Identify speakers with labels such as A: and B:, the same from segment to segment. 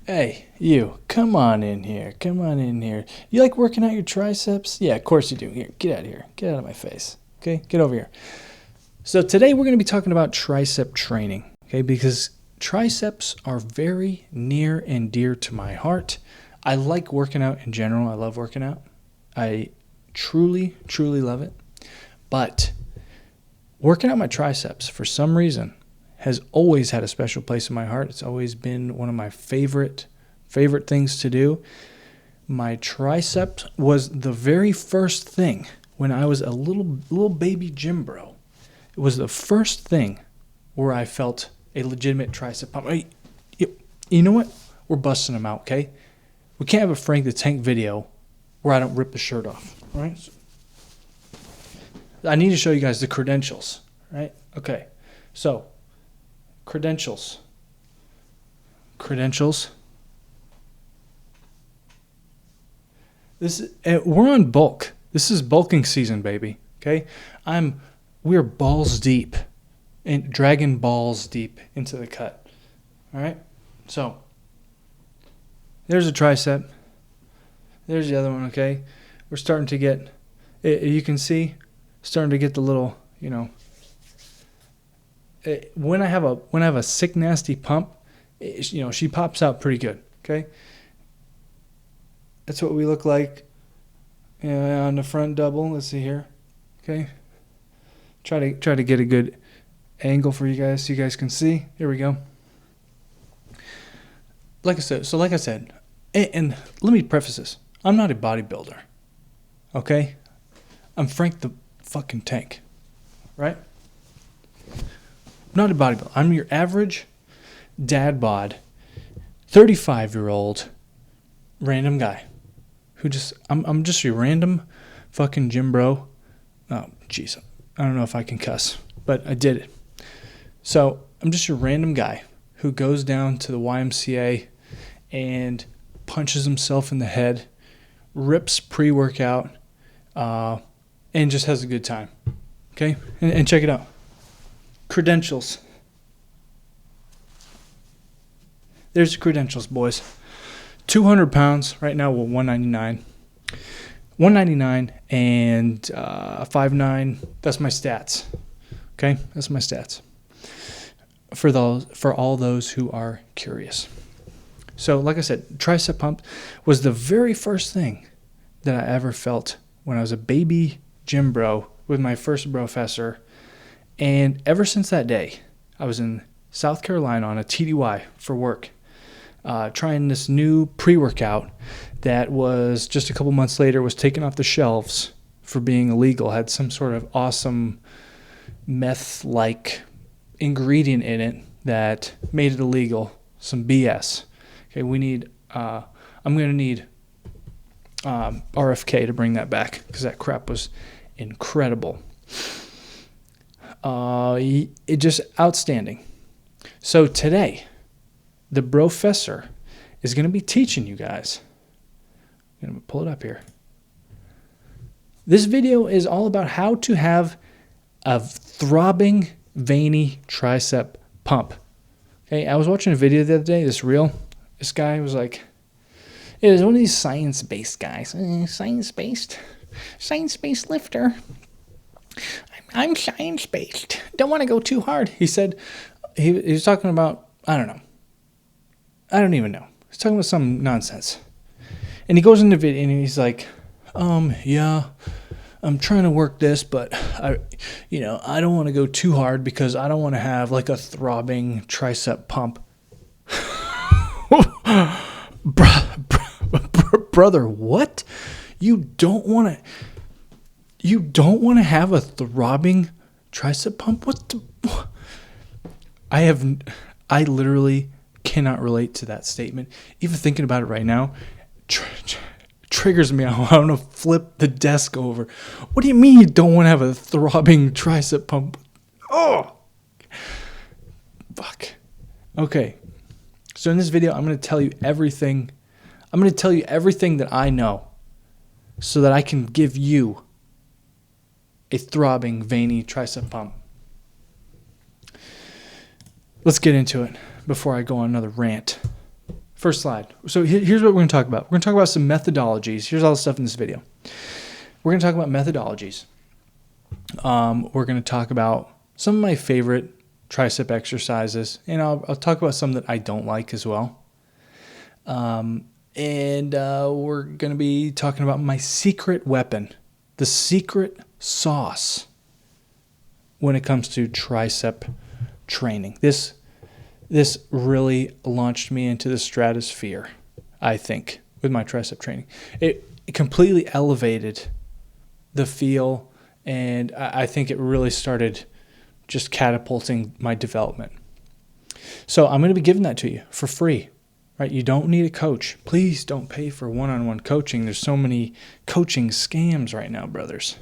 A: Hey, you, come on in here. Come on in here. You like working out your triceps? Yeah, of course you do. Here, get out of here. Get out of my face. Okay, get over here. So today we're going to be talking about tricep training, okay, because triceps are very near and dear to my heart. I like working out in general. I love working out. I truly, truly love it. But working out my triceps, for some reason, has always had a special place in my heart. It's always been one of my favorite things to do. My tricep was the very first thing when I was a little baby gym bro. It was the first thing where I felt a legitimate tricep pump. Hey, you know what? We're busting them out, okay? We can't have a Frank the Tank video where I don't rip the shirt off, all right? So I need to show you guys the credentials, right? Okay, so credentials. We're on bulk. This is bulking season, baby. Okay, we're balls deep, and dragging balls deep into the cut. All right, so there's a tricep. There's the other one. Okay, we're starting to get. You can see, starting to get the little, when I have a sick nasty pump, she pops out pretty good. Okay, that's what we look like on the front double. Let's see here. Okay, try to get a good angle for you guys so you guys can see. Here we go. Like I said, and let me preface this: I'm not a bodybuilder. Okay, I'm Frank the fucking Tank, right? Not a bodybuilder. I'm your average dad bod, 35-year-old random guy who I'm just your random fucking gym bro. Oh, jeez. I don't know if I can cuss, but I did it. So I'm just your random guy who goes down to the YMCA and punches himself in the head, rips pre-workout, and just has a good time. Okay? And check it out. Credentials. There's the credentials, boys. 200 pounds. Right now we're 199. 199 and 5'9". That's my stats. Okay? That's my stats. For all those who are curious. So, like I said, tricep pump was the very first thing that I ever felt when I was a baby gym bro with my first professor. And ever since that day, I was in South Carolina on a TDY for work, trying this new pre-workout that was just a couple months later was taken off the shelves for being illegal. Had some sort of awesome meth-like ingredient in it that made it illegal. Some BS. Okay, I'm going to need RFK to bring that back because that crap was incredible. It just outstanding. So today, the professor is going to be teaching you guys. I'm going to pull it up here. This video is all about how to have a throbbing, veiny tricep pump. Okay, I was watching a video the other day, this guy was like, it was one of these science-based guys. Science-based lifter. I'm science-based. Don't want to go too hard. He said, he was talking about, I don't know. I don't even know. He's talking about some nonsense. And he goes into the video and he's like, yeah, I'm trying to work this, but I don't want to go too hard because I don't want to have like a throbbing tricep pump. Brother, what? You don't want to have a throbbing tricep pump? What the? I literally cannot relate to that statement. Even thinking about it right now triggers me. I want to flip the desk over. What do you mean you don't want to have a throbbing tricep pump? Oh, fuck. Okay. So in this video, I'm going to tell you everything. I'm going to tell you everything that I know so that I can give you a throbbing, veiny tricep pump. Let's get into it before I go on another rant. First slide. So here's what we're going to talk about. We're going to talk about some methodologies. Here's all the stuff in this video. We're going to talk about methodologies. We're going to talk about some of my favorite tricep exercises, and I'll talk about some that I don't like as well. And we're going to be talking about my secret weapon, the secret sauce when it comes to tricep training. This really launched me into the stratosphere, I think, with my tricep training. It completely elevated the feel, and I think it really started just catapulting my development. So I'm going to be giving that to you for free, right? You don't need a coach. Please don't pay for one-on-one coaching. There's so many coaching scams right now, brothers.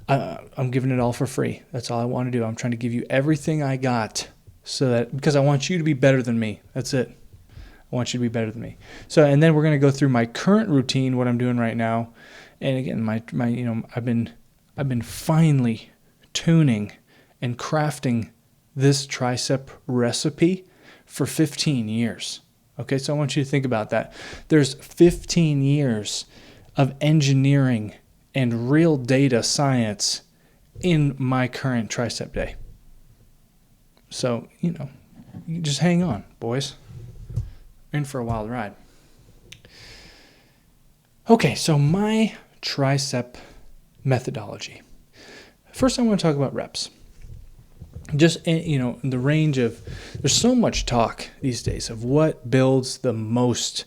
A: I'm giving it all for free. That's all I want to do. I'm trying to give you everything I got because I want you to be better than me. That's it. I want you to be better than me. So, and then we're going to go through my current routine, what I'm doing right now. And again, I've been finely tuning and crafting this tricep recipe for 15 years. Okay, so I want you to think about that. There's 15 years of engineering and real data science in my current tricep day. So, you just hang on, boys. We're in for a wild ride. Okay, so my tricep methodology. First, I want to talk about reps. Just, in the range of, there's so much talk these days of what builds the most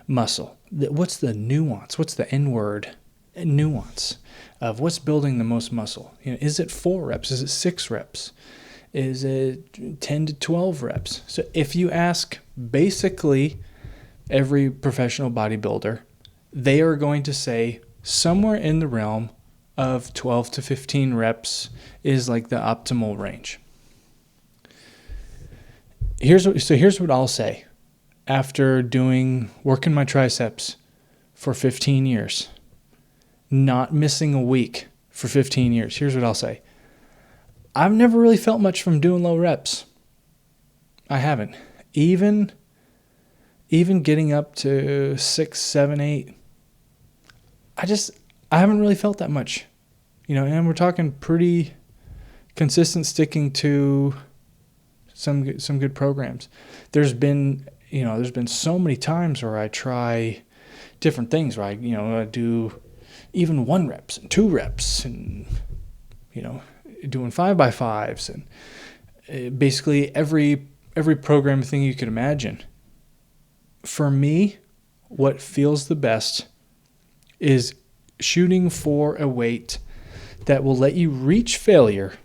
A: muscle. What's the nuance? What's the N-word nuance of what's building the most muscle? Is it 4 reps? Is it 6 reps? Is it 10 to 12 reps? So if you ask basically every professional bodybuilder, they are going to say somewhere in the realm of 12 to 15 reps is like the optimal range. Here's what I'll say. After working my triceps for 15 years, not missing a week for 15 years, here's what I'll say. I've never really felt much from doing low reps. I haven't. Even getting up to 6, 7, 8, I haven't really felt that much. And we're talking pretty consistent sticking to some good programs. There's been so many times where I try different things, right? I do even 1 reps and 2 reps and, doing 5x5s and basically every program thing you could imagine. For me, what feels the best is shooting for a weight that will let you reach failure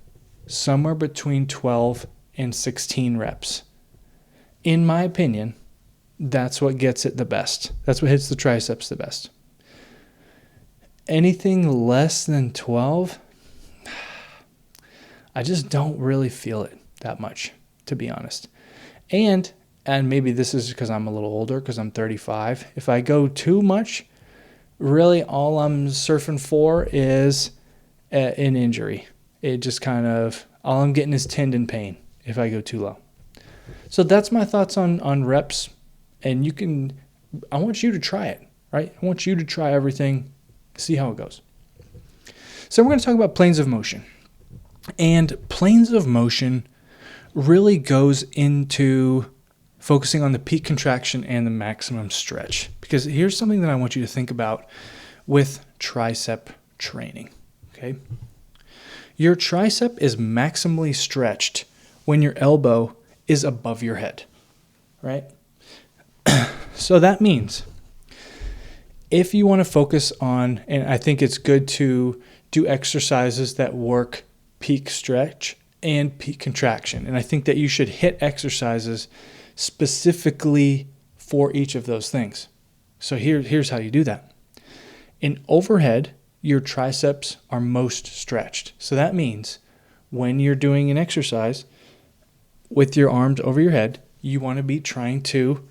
A: somewhere between 12 and 16 reps. In my opinion, that's what gets it the best. That's what hits the triceps the best. Anything less than 12, I just don't really feel it that much, to be honest. And maybe this is because I'm a little older, because I'm 35. If I go too much, really all I'm surfing for is an injury. It just all I'm getting is tendon pain if I go too low. So that's my thoughts on reps. And I want you to try it, right? I want you to try everything, see how it goes. So we're going to talk about planes of motion. And planes of motion really goes into focusing on the peak contraction and the maximum stretch. Because here's something that I want you to think about with tricep training, okay? Your tricep is maximally stretched when your elbow is above your head, right? So that means if you want to focus on, and I think it's good to do exercises that work peak stretch and peak contraction. And I think that you should hit exercises specifically for each of those things. So here's how you do that. In overhead, your triceps are most stretched. So that means when you're doing an exercise with your arms over your head, you want to be trying to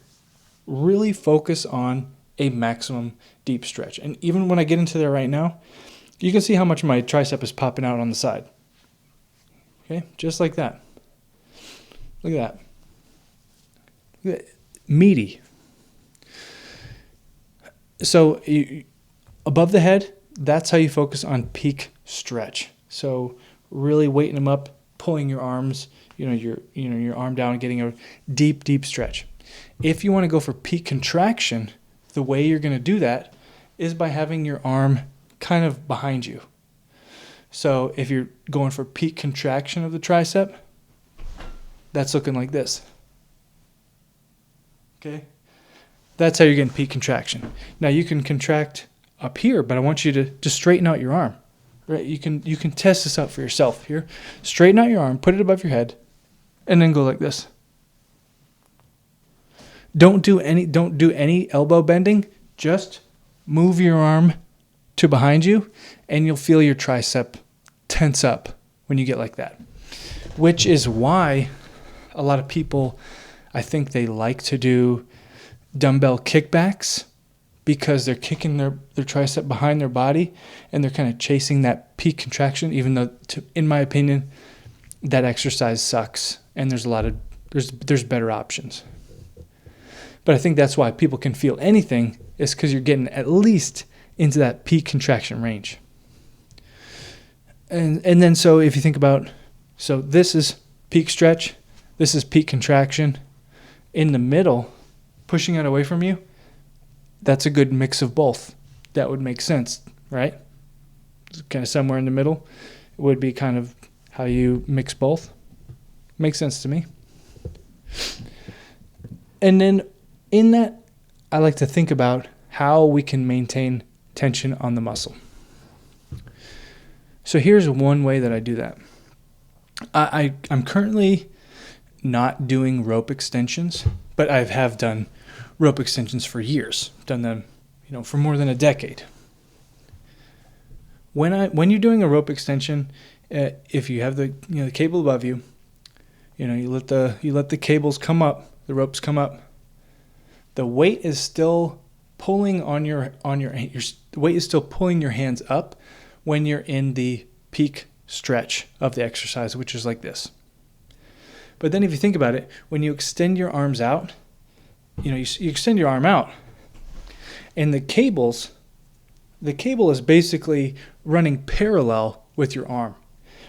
A: really focus on a maximum deep stretch. And even when I get into there right now, you can see how much my tricep is popping out on the side. Okay, just like that. Look at that. meaty. So above the head, that's how you focus on peak stretch. So really weighting them up, pulling your arms, your arm down, getting a deep, deep stretch. If you want to go for peak contraction, the way you're going to do that is by having your arm kind of behind you. So if you're going for peak contraction of the tricep, that's looking like this. Okay? That's how you're getting peak contraction. Now you can contract up here, but I want you to straighten out your arm. Right? You can test this out for yourself here. Straighten out your arm, put it above your head, and then go like this. Don't do any elbow bending. Just move your arm to behind you, and you'll feel your tricep tense up when you get like that. Which is why a lot of people, I think they like to do dumbbell kickbacks, because they're kicking their tricep behind their body and they're kind of chasing that peak contraction, even though, in my opinion, that exercise sucks and there's better options. But I think that's why people can feel anything, is because you're getting at least into that peak contraction range. And then so if you think about, so this is peak stretch, this is peak contraction. In the middle, pushing it away from you, that's a good mix of both. That would make sense, right? Kind of somewhere in the middle would be kind of how you mix both. Makes sense to me. And then in that, I like to think about how we can maintain tension on the muscle. So here's one way that I do that. I'm currently not doing rope extensions, but I have done rope extensions for years. Done them, for more than a decade. When you're doing a rope extension, if you have the cable above you, you let the cables come up, the ropes come up. The weight is still pulling on your the weight is still pulling your hands up when you're in the peak stretch of the exercise, which is like this. But then if you think about it, when you extend your arms out, you extend your arm out, and the cable is basically running parallel with your arm,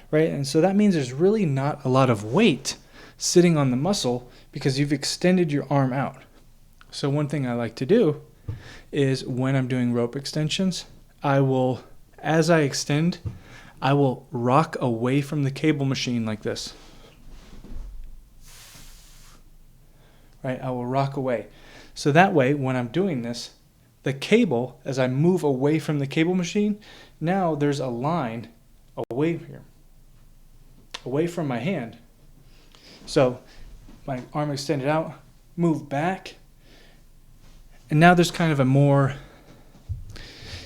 A: right? And so that means there's really not a lot of weight sitting on the muscle because you've extended your arm out. So one thing I like to do is when I'm doing rope extensions, as I extend, I will rock away from the cable machine like this. Right? I will rock away. So that way, when I'm doing this, the cable, as I move away from the cable machine, now there's a line away here, away from my hand. So my arm extended out, move back, and now there's kind of a more,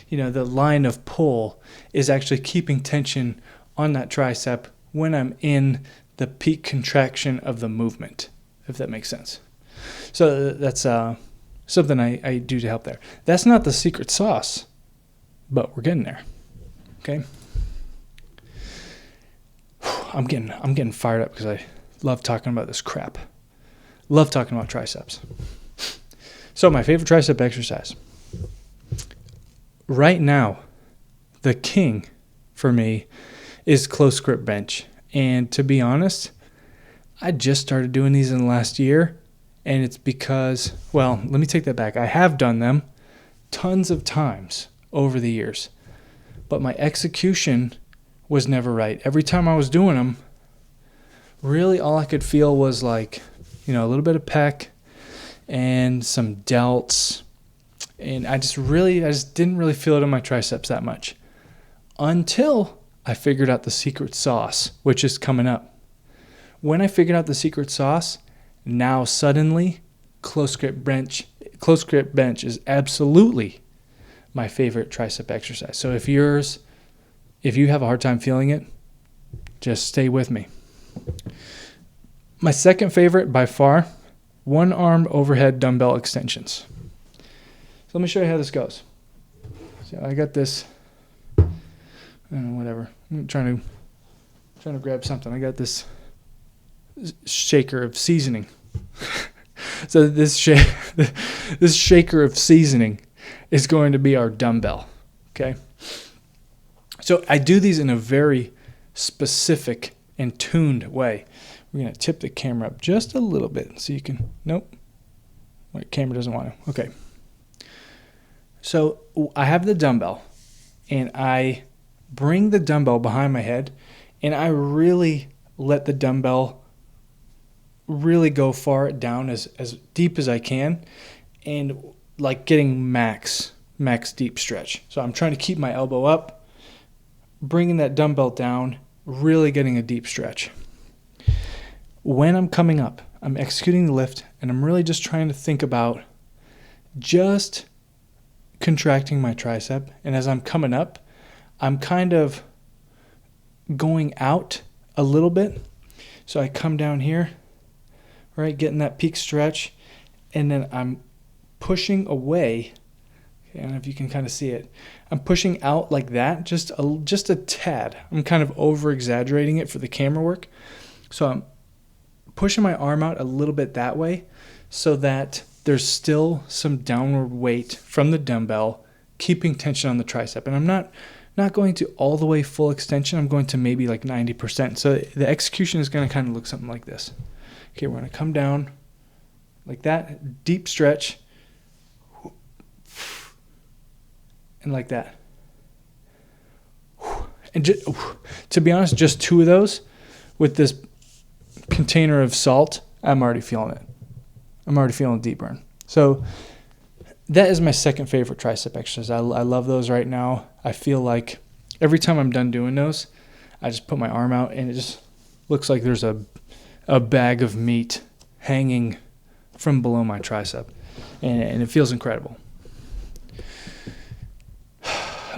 A: the line of pull is actually keeping tension on that tricep when I'm in the peak contraction of the movement, if that makes sense. So that's something I do to help there. That's not the secret sauce, but we're getting there. Okay. I'm getting fired up because I love talking about this crap. Love talking about triceps. So my favorite tricep exercise. Right now, the king for me is close grip bench. And to be honest, I just started doing these in the last year. And it's because, let me take that back. I have done them tons of times over the years. But my execution was never right. Every time I was doing them, really all I could feel was like, a little bit of pec and some delts. And I just didn't really feel it in my triceps that much. Until I figured out the secret sauce, which is coming up. When I figured out the secret sauce, now suddenly close grip bench is absolutely my favorite tricep exercise. So if you have a hard time feeling it, just stay with me. My second favorite by far, one arm overhead dumbbell extensions. So let me show you how this goes. So I got this, whatever. I'm trying to grab something. I got this shaker of seasoning. So this this shaker of seasoning is going to be our dumbbell. Okay. So I do these in a very specific and tuned way. We're going to tip the camera up just a little bit so you can, nope, my camera doesn't want to. Okay. So I have the dumbbell and I bring the dumbbell behind my head and I really let the dumbbell really go far down as deep as I can and like getting max deep stretch. So I'm trying to keep my elbow up, bringing that dumbbell down, really getting a deep stretch. When I'm coming up, I'm executing the lift and I'm really just trying to think about just contracting my tricep. And as I'm coming up, I'm kind of going out a little bit. So I come down here, right, getting that peak stretch, and then I'm pushing away. I don't know if you can kind of see it. I'm pushing out like that, just a tad. I'm kind of over-exaggerating it for the camera work. So I'm pushing my arm out a little bit that way so that there's still some downward weight from the dumbbell, keeping tension on the tricep. And I'm not going to all the way full extension. I'm going to maybe like 90%. So the execution is going to kind of look something like this. Okay, we're going to come down like that, deep stretch, and like that. And to be honest, just two of those with this container of salt, I'm already feeling it. I'm already feeling deep burn. So that is my second favorite tricep exercise. I love those right now. I feel like every time I'm done doing those, I just put my arm out and it just looks like there's a bag of meat hanging from below my tricep. And it feels incredible.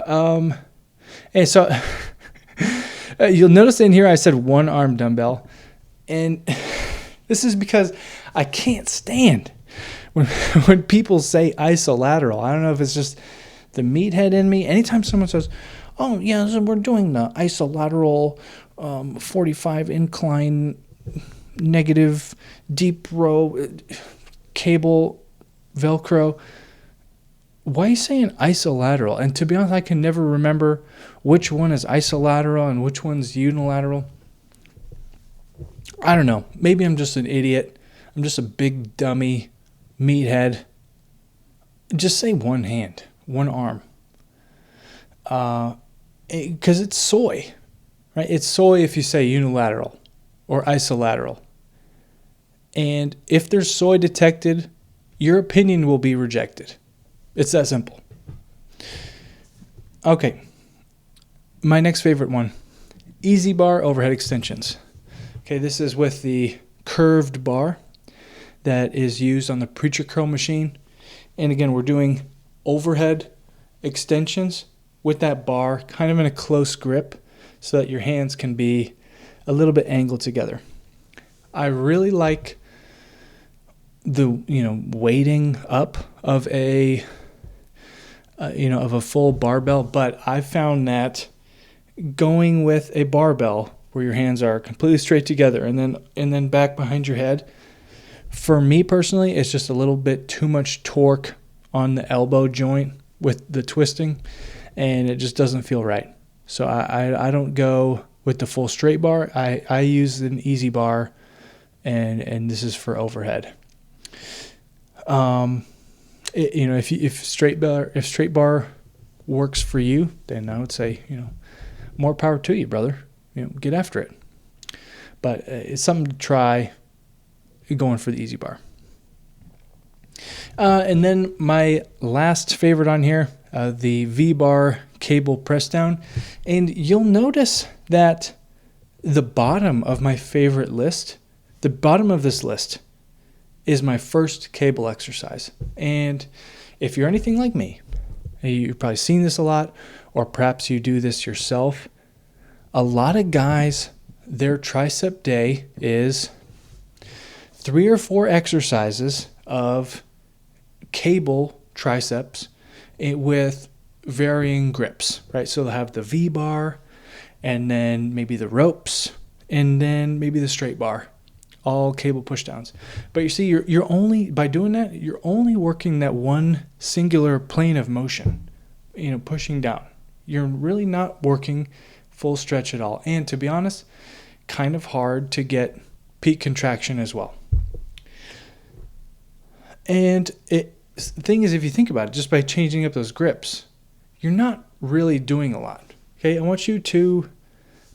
A: And so you'll notice in here I said one arm dumbbell. And this is because I can't stand when people say isolateral. I don't know if it's just the meathead in me. Anytime someone says, oh, yeah, so we're doing the isolateral 45 incline negative deep row cable Velcro, why are you saying isolateral? And to be honest, I can never remember which one is isolateral and which one's unilateral. I don't know. Maybe I'm just an idiot. I'm just a big dummy meathead. Just say one hand, one arm. Because it's soy, right? It's soy if you say unilateral or isolateral. And if there's soy detected, your opinion will be rejected. It's that simple. Okay. My next favorite one, easy bar overhead extensions. Okay, this is with the curved bar that is used on the preacher curl machine. And again, we're doing overhead extensions with that bar kind of in a close grip so that your hands can be a little bit angled together. I really like the, weighting up of a full barbell, but I found that going with a barbell where your hands are completely straight together and then back behind your head, for me personally, it's just a little bit too much torque on the elbow joint with the twisting, and it just doesn't feel right. So I don't go with the full straight bar. I use an easy bar, and this is for overhead. If straight bar works for you, then I would say, more power to you, brother. Get after it. But it's something to try going for the easy bar. And then my last favorite on here, the V-bar cable press down. And you'll notice that the bottom of my favorite list, the bottom of this list is my first cable exercise. And if you're anything like me, you've probably seen this a lot, or perhaps you do this yourself. A lot of guys, their tricep day is 3 or 4 exercises of cable triceps with varying grips, right? So they'll have the V-bar, and then maybe the ropes, and then maybe the straight bar all cable push downs. But you see, you're only, by doing that, you're only working that one singular plane of motion, pushing down. You're really not working full stretch at all. And to be honest, kind of hard to get peak contraction as well. And the thing is, if you think about it, just by changing up those grips, you're not really doing a lot. Okay, I want you to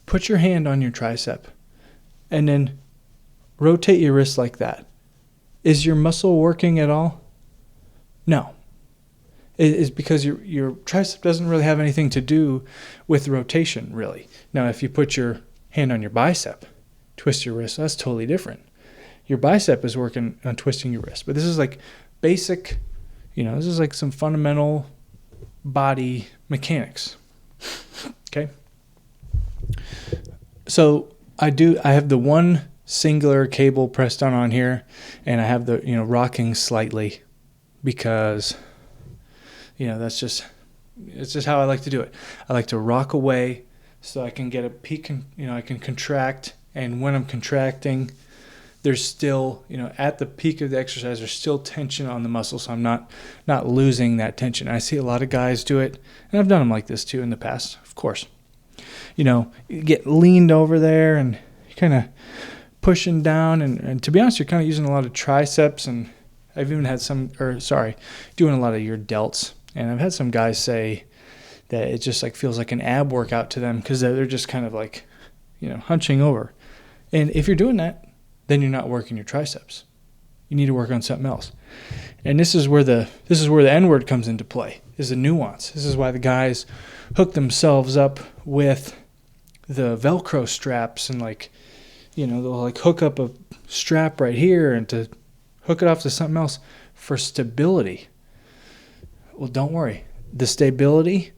A: put your hand on your tricep and then rotate your wrist like that. Is your muscle working at all? No. It is because your tricep doesn't really have anything to do with rotation, really. Now, if you put your hand on your bicep, twist your wrist, that's totally different. Your bicep is working on twisting your wrist. But this is like basic, this is like some fundamental body mechanics. Okay? So I have the one singular cable pressed down on here, and I have the, rocking slightly because, it's just how I like to do it. I like to rock away so I can get a peak, I can contract, and when I'm contracting, there's still, at the peak of the exercise, there's still tension on the muscle, so I'm not losing that tension. I see a lot of guys do it, and I've done them like this too in the past, of course. You get leaned over there and kind of pushing down, and to be honest, you're kind of using a lot of triceps, and I've even had doing a lot of your delts, and I've had some guys say that it just like feels like an ab workout to them because they're just kind of like, hunching over. And if you're doing that, then you're not working your triceps. You need to work on something else. And this is where the N word comes into play, is the nuance. This is why the guys hook themselves up with the Velcro straps and they'll like hook up a strap right here and to hook it off to something else for stability. Well, don't worry. The stability,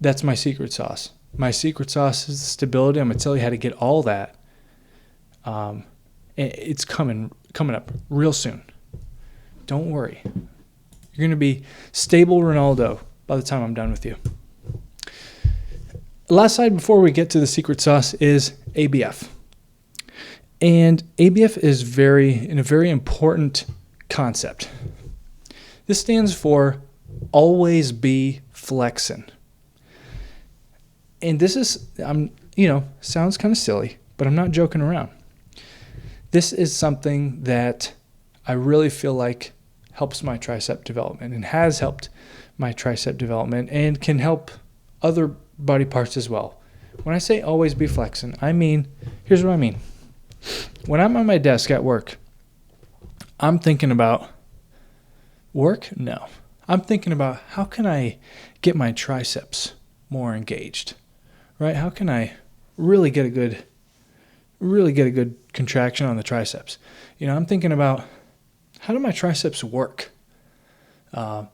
A: that's my secret sauce. My secret sauce is the stability. I'm going to tell you how to get all that. It's coming up real soon. Don't worry. You're going to be stable Ronaldo by the time I'm done with you. Last slide before we get to the secret sauce is ABF. And ABF is a very important concept. This stands for always be flexing. And this is, sounds kind of silly, but I'm not joking around. This is something that I really feel like helps my tricep development and has helped my tricep development and can help other body parts as well. When I say always be flexing, here's what I mean. When I'm on my desk at work, I'm thinking about work? No. I'm thinking about how can I get my triceps more engaged, right? How can I really get a good contraction on the triceps? I'm thinking about how do my triceps work? I'm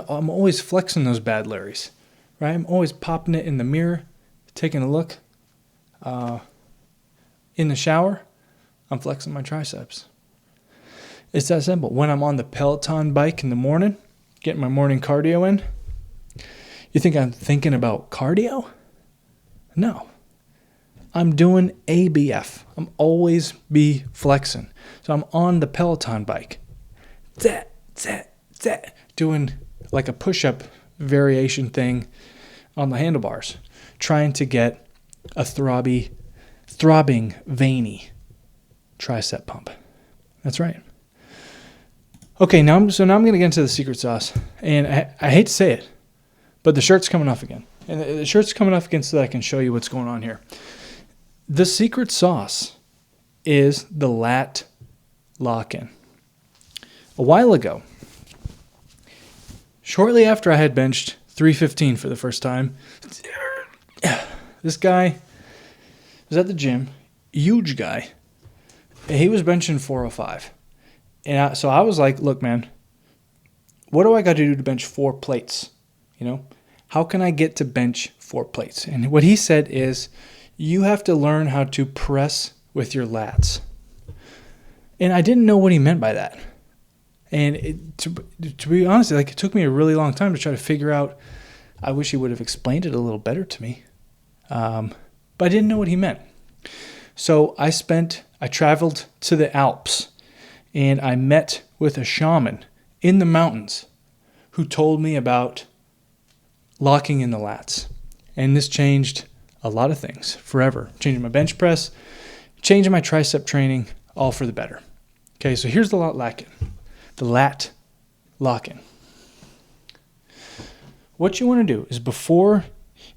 A: always flexing those bad Larrys, right? I'm always popping it in the mirror, taking a look. In the shower, I'm flexing my triceps. It's that simple. When I'm on the Peloton bike in the morning, getting my morning cardio in, you think I'm thinking about cardio? No. I'm doing ABF. I'm always be flexing. So I'm on the Peloton bike. Doing like a push-up variation thing on the handlebars. Trying to get a throbbing, veiny tricep pump. That's right. Okay, now I'm going to get into the secret sauce. And I hate to say it, but the shirt's coming off again. And the shirt's coming off again so that I can show you what's going on here. The secret sauce is the lat lock-in. A while ago, shortly after I had benched 315 for the first time, this guy was at the gym, huge guy. He was benching 405. And so I was like, look, man, what do I got to do to bench 4 plates? How can I get to bench 4 plates? And what he said is, you have to learn how to press with your lats. And I didn't know what he meant by that. And to be honest, it took me a really long time to try to figure out. I wish he would have explained it a little better to me. But I didn't know what he meant. So I traveled to the Alps and I met with a shaman in the mountains who told me about locking in the lats. And this changed a lot of things forever. Changing my bench press, changing my tricep training, all for the better. Okay, so here's the lat lock-in. What you want to do is before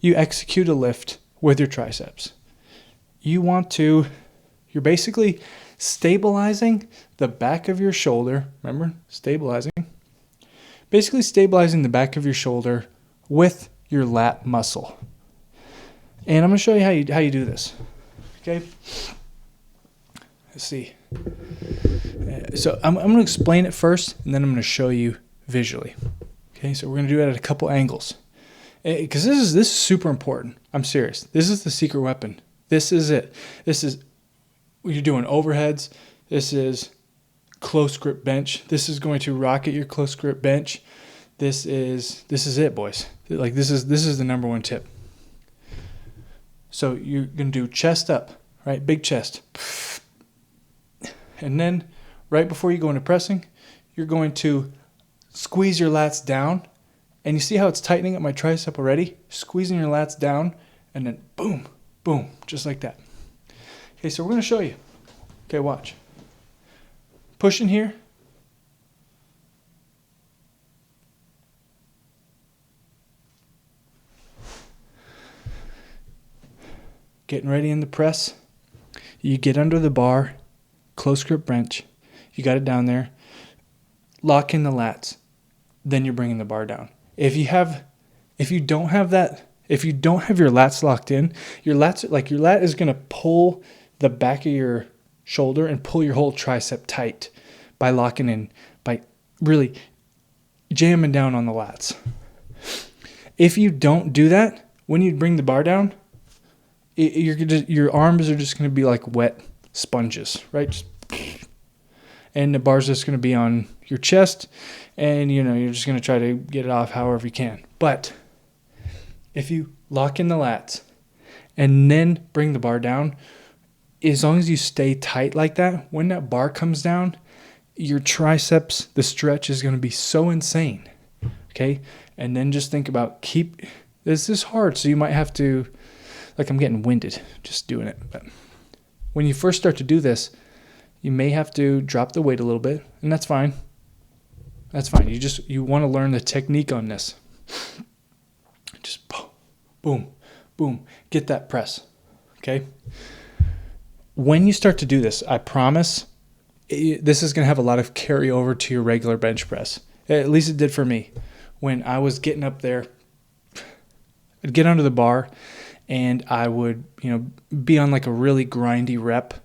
A: you execute a lift with your triceps, you're basically stabilizing the back of your shoulder. Remember, basically stabilizing the back of your shoulder with your lat muscle. And I'm going to show you how you do this. Okay? Let's see. So I'm going to explain it first, and then I'm going to show you visually. Okay, so we're going to do it at a couple angles. Because this is super important. I'm serious. This is the secret weapon. This is it. This is, you're doing overheads. This is close grip bench. This is going to rocket your close grip bench. This is it, boys. Like this is the number one tip. So you're going to do chest up, right? Big chest. And then right before you go into pressing, you're going to squeeze your lats down. And you see how it's tightening up my tricep already? Squeezing your lats down and then boom, boom, just like that. Okay, so we're going to show you. Okay, watch. Push in here. Getting ready in the press. You get under the bar, close grip bench. You got it down there. Lock in the lats. Then you're bringing the bar down. If you don't have your lats locked in, your lat is going to pull the back of your shoulder and pull your whole tricep tight by locking in, by really jamming down on the lats. If you don't do that, when you bring the bar down, your arms are just going to be like wet sponges, right? And the bar's just going to be on your chest, and you're just going to try to get it off however you can. But if you lock in the lats and then bring the bar down, as long as you stay tight like that, when that bar comes down, your triceps, the stretch is going to be so insane. Okay? And then just think about this is hard, so you might have to, like, I'm getting winded just doing it. But when you first start to do this, you may have to drop the weight a little bit, and that's fine. That's fine. You want to learn the technique on this. Just boom, boom. Get that press. Okay? When you start to do this, I promise this is going to have a lot of carryover to your regular bench press. At least it did for me. When I was getting up there, I'd get under the bar, and I would, be on like a really grindy rep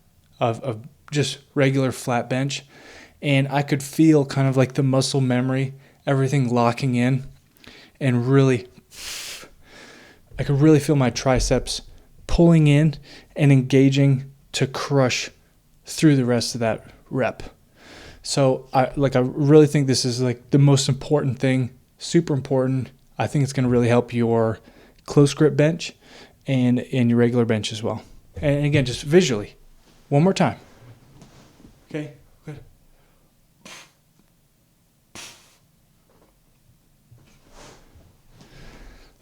A: of just regular flat bench. And I could feel kind of like the muscle memory, everything locking in, and I could really feel my triceps pulling in and engaging to crush through the rest of that rep. So I really think this is like the most important thing, super important. I think it's going to really help your close grip bench and your regular bench as well. And again, just visually, one more time. Okay, good.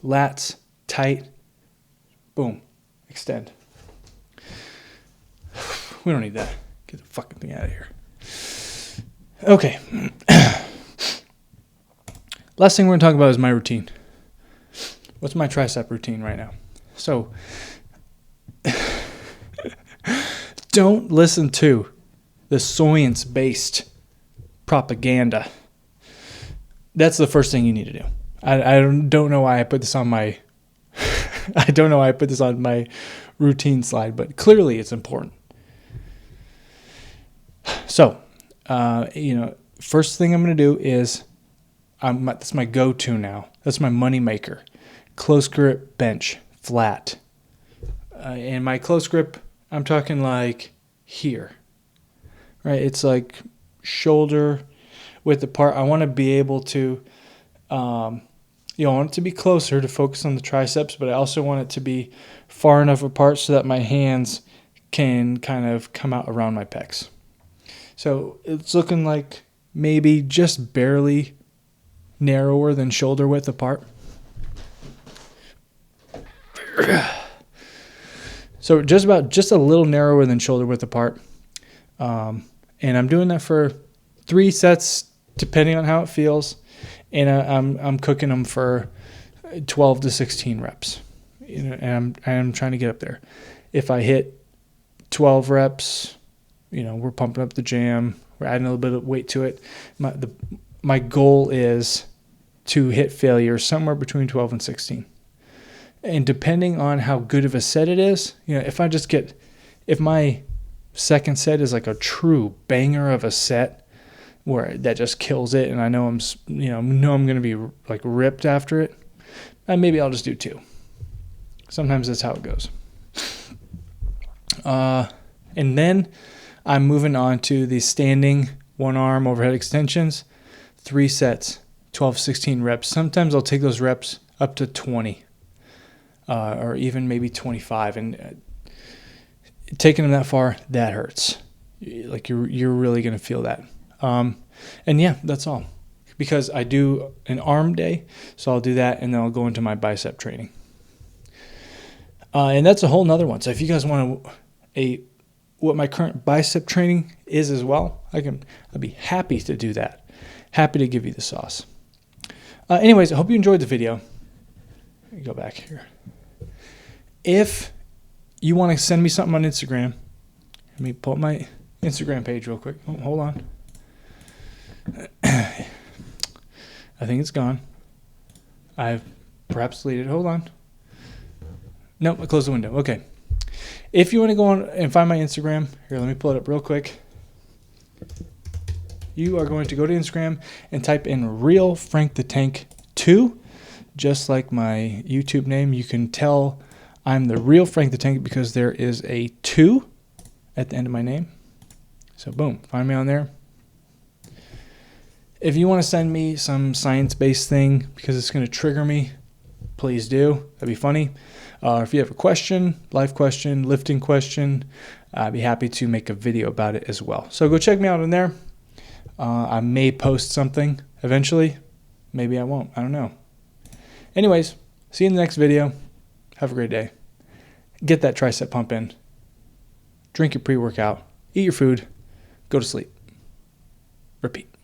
A: Lats tight. Boom. Extend. We don't need that. Get the fucking thing out of here. Okay. Last thing we're going to talk about is my routine. What's my tricep routine right now? So, don't listen to the science-based propaganda. That's the first thing you need to do. I don't know why I put this on my routine slide, but clearly it's important. So, first thing I'm going to do is that's my go-to now. That's my money maker. Close grip bench, flat. And my close grip, I'm talking like here. Right? It's like shoulder width apart. I want to be able to, I want it to be closer to focus on the triceps, but I also want it to be far enough apart so that my hands can kind of come out around my pecs. So it's looking like maybe just barely narrower than shoulder width apart. So just a little narrower than shoulder width apart. And I'm doing that for 3 sets, depending on how it feels. And I'm cooking them for 12 to 16 reps. And I'm trying to get up there. If I hit 12 reps, we're pumping up the jam. We're adding a little bit of weight to it. My goal is to hit failure somewhere between 12 and 16. And depending on how good of a set it is, if my second set is like a true banger of a set where that just kills it, and I know I'm going to be like ripped after it, maybe I'll just do 2. Sometimes that's how it goes. And then I'm moving on to the standing 1-arm overhead extensions, 3 sets, 12, 16 reps. Sometimes I'll take those reps up to 20. Or even maybe 25, and taking them that far, that hurts. Like you're really gonna feel that. And yeah, that's all. Because I do an arm day, so I'll do that, and then I'll go into my bicep training. And that's a whole nother one. So if you guys want what my current bicep training is as well, I'd be happy to do that. Happy to give you the sauce. Anyways, I hope you enjoyed the video. Let me go back here. If you want to send me something on Instagram, let me pull up my Instagram page real quick. Oh, hold on. I think it's gone. I've perhaps deleted it. Hold on. Nope, I closed the window. Okay. If you want to go on and find my Instagram, here, let me pull it up real quick. You are going to go to Instagram and type in Real Frank the Tank 2, just like my YouTube name. You can tell I'm the Real Frank the Tank because there is a 2 at the end of my name. So boom, find me on there. If you want to send me some science-based thing because it's going to trigger me, please do. That'd be funny. If you have a question, life question, lifting question, I'd be happy to make a video about it as well. So go check me out on there. I may post something eventually. Maybe I won't. I don't know. Anyways, see you in the next video. Have a great day. Get that tricep pump in. Drink your pre-workout. Eat your food. Go to sleep. Repeat.